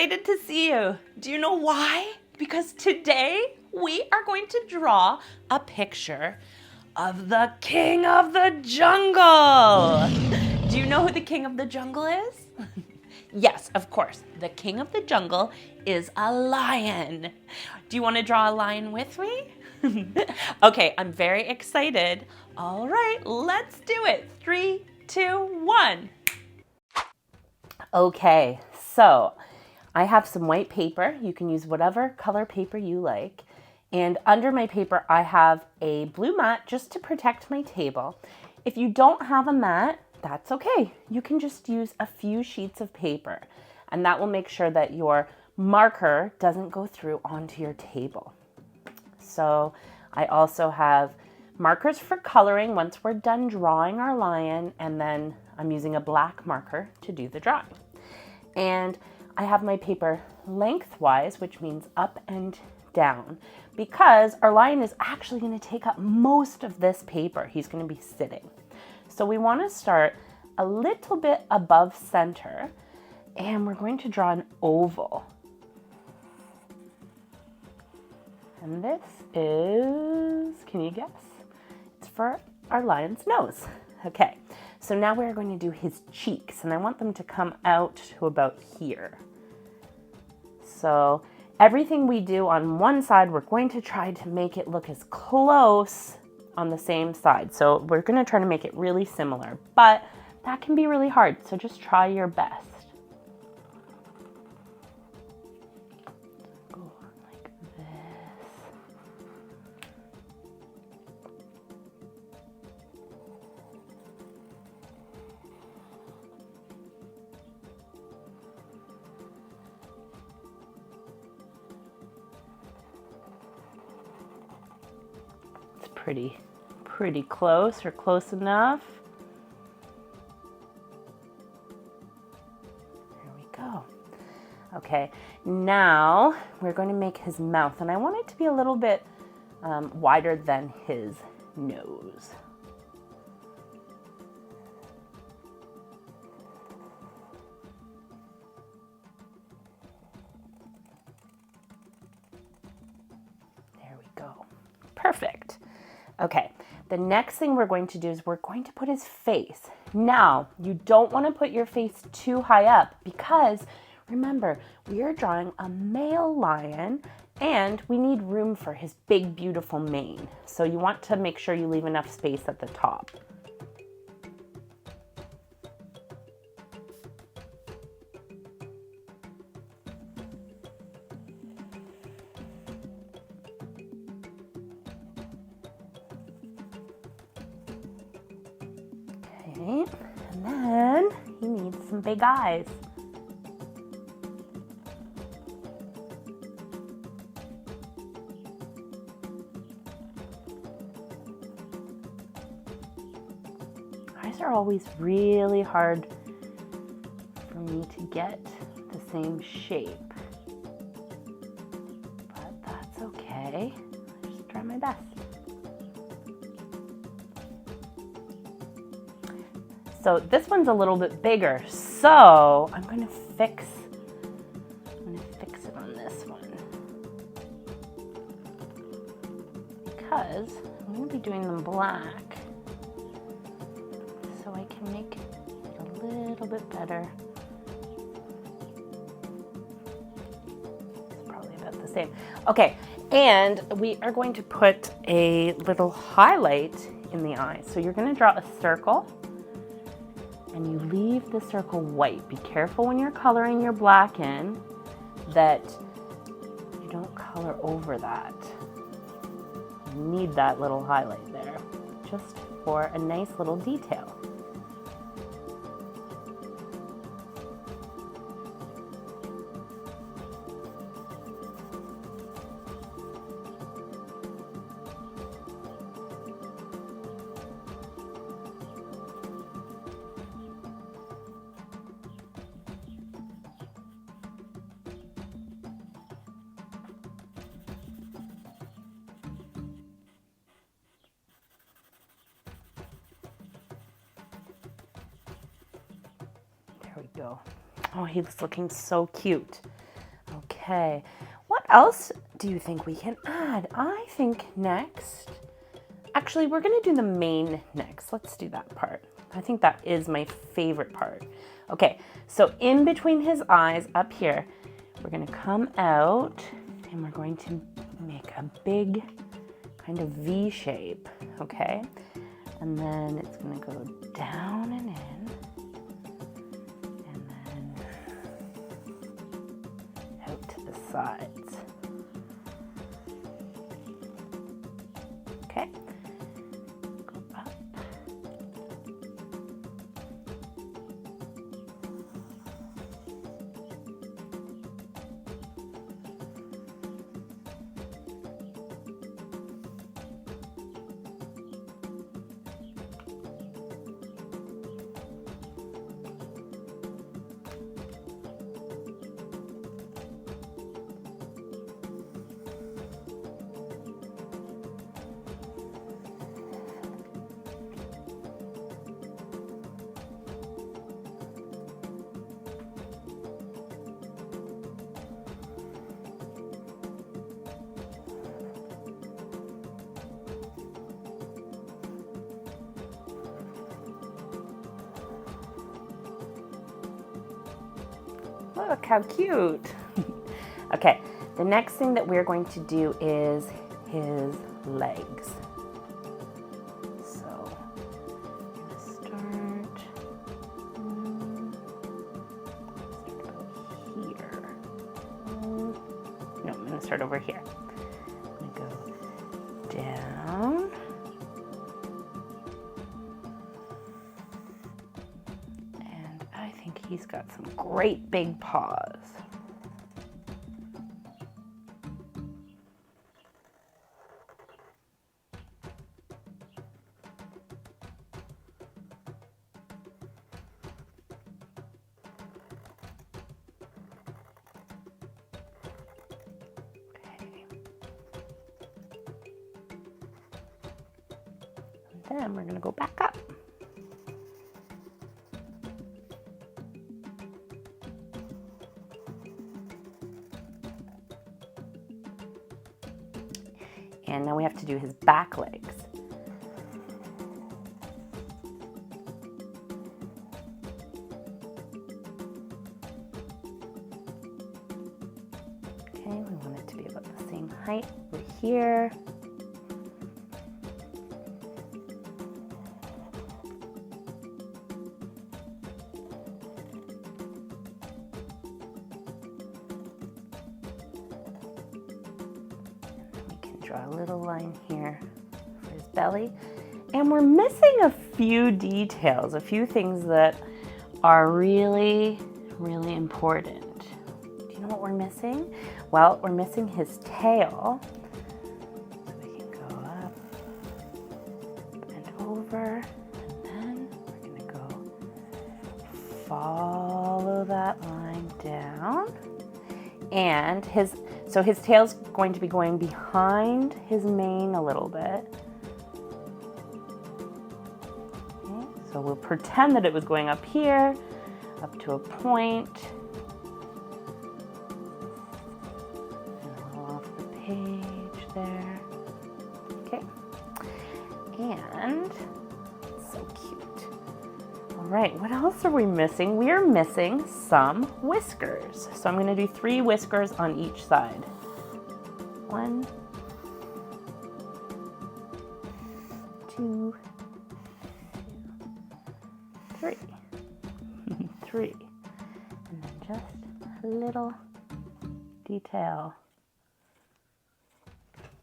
excited to see you. Do you know why? Because today we are going to draw a picture of the king of the jungle. Do you know who the king of the jungle is? Yes, of course. The king of the jungle is a lion. Do you want to draw a lion with me? Okay, I'm very excited. All right, let's do it. 3, 2, 1. Okay, so I have some white paper. You can use whatever color paper you like. And under my paper, I have a blue mat just to protect my table. If you don't have a mat, that's okay. You can just use a few sheets of paper, and that will make sure that your marker doesn't go through onto your table. So I also have markers for coloring once we're done drawing our lion, and then I'm using a black marker to do the drawing. And I have my paper lengthwise, which means up and down, because our lion is actually going to take up most of this paper. He's going to be sitting. So we want to start a little bit above center, and we're going to draw an oval. And this is, can you guess? It's for our lion's nose. Okay, so now we're going to do his cheeks, and I want them to come out to about here. So everything we do on one side, we're going to try to make it look as close on the same side. So we're going to try to make it really similar, but that can be really hard. So just try your best. Go like this. Pretty close, or close enough. There we go. Okay, now we're going to make his mouth, and I want it to be a little bit wider than his nose. There we go. Perfect. Okay, the next thing we're going to do is we're going to put his face. Now, you don't want to put your face too high up, because remember, we are drawing a male lion and we need room for his big, beautiful mane. So you want to make sure you leave enough space at the top. Okay, and then he needs some big eyes. Eyes are always really hard for me to get the same shape, but that's okay. I'll just try my best. So this one's a little bit bigger, so I'm going to fix it on this one, because I'm going to be doing them black, so I can make it a little bit better. It's probably about the same. Okay, and we are going to put a little highlight in the eye. So you're going to draw a circle, and you leave the circle white. Be careful when you're coloring your black in that you don't color over that. You need that little highlight there, just for a nice little detail. There we go. Oh, he's looking so cute. Okay, what else do you think we can add? I think next, actually we're gonna do the mane next. Let's do that part. I think that is my favorite part. Okay, so in between his eyes up here, we're gonna come out and we're going to make a big kind of V shape, okay? And then it's gonna go down and in, and then out to the sides. Okay, go up. Look how cute. Okay, the next thing that we're going to do is his legs. So I'm gonna start here. No, I'm gonna start over here. I'm gonna go down. I think he's got some great big paws. Okay. And then we're going to go back up. And now we have to do his back legs. Okay, we want it to be about the same height over here. Draw a little line here for his belly. And we're missing a few details, a few things that are really, really important. Do you know what we're missing? Well, we're missing his tail. So we can go up and over, and then we're gonna go follow that line down. And his tail's going to be going behind his mane a little bit. Okay, so we'll pretend that it was going up here, up to a point. And a little off the page there. Okay. And so cute. All right, what else are we missing? We are missing some whiskers. So I'm gonna do 3 whiskers on each side. 1, 2, 3. 3. And then just a little detail.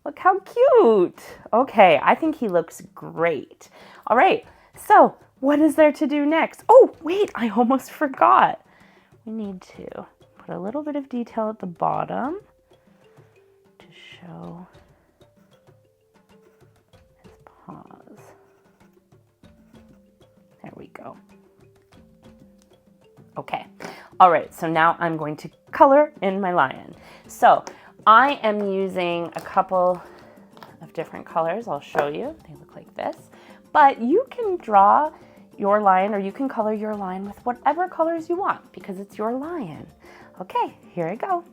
Look how cute. Okay, I think he looks great. All right, so what is there to do next? Oh, wait, I almost forgot. We need to put a little bit of detail at the bottom to show his paws. There we go. Okay, all right, so now I'm going to color in my lion. So I am using a couple of different colors. I'll show you. They look like this. But you can draw your lion, or you can color your lion with whatever colors you want because it's your lion. Okay, here I go.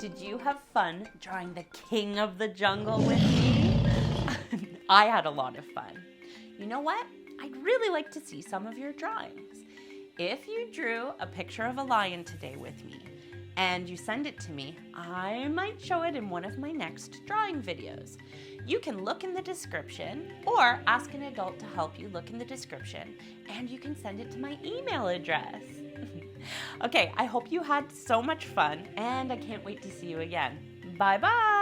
Did you have fun drawing the king of the jungle with me? I had a lot of fun. You know what? I'd really like to see some of your drawings. If you drew a picture of a lion today with me and you send it to me, I might show it in one of my next drawing videos. You can look in the description or ask an adult to help you look in the description, and you can send it to my email address. Okay, I hope you had so much fun, and I can't wait to see you again. Bye-bye.